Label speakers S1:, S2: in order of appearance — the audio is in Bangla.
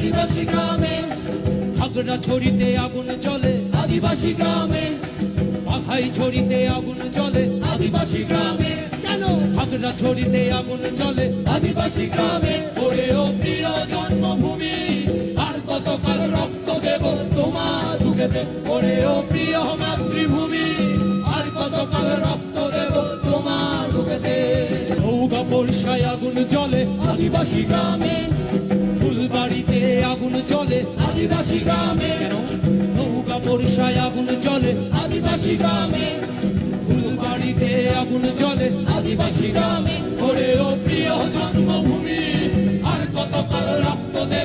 S1: আদিবাসী গ্রামে,
S2: খাগড়াছড়িতে আগুন জ্বলে
S1: আদিবাসী গ্রামে,
S2: বাঘাইছড়িতে আগুন জ্বলে
S1: আদিবাসী গ্রামে, কেন
S2: খাগড়াছড়িতে আগুন জ্বলে
S1: আদিবাসী গ্রামে? ওরে ও প্রিয় জন্মভূমি, আর কতকাল রক্ত দেব তোমার বুকেতে? ওরে ও প্রিয় মাতৃভূমি, আর কতকাল রক্ত দেব তোমার বুকেতে?
S2: নৌকা বর্ষায় আগুন জ্বলে
S1: আদিবাসী গ্রামে,
S2: ফুলবাড়িতে আগুন জ্বলে
S1: আদিবাসী গ্রামে,
S2: কেন নৌকা বর্ষায় আগুন জ্বলে
S1: আদিবাসী গ্রামে,
S2: ফুলবাড়িতে আগুন জ্বলে
S1: আদিবাসী গ্রামে। ওরে ও প্রিয় জন্মভূমি, আর কতকাল রক্ত দেব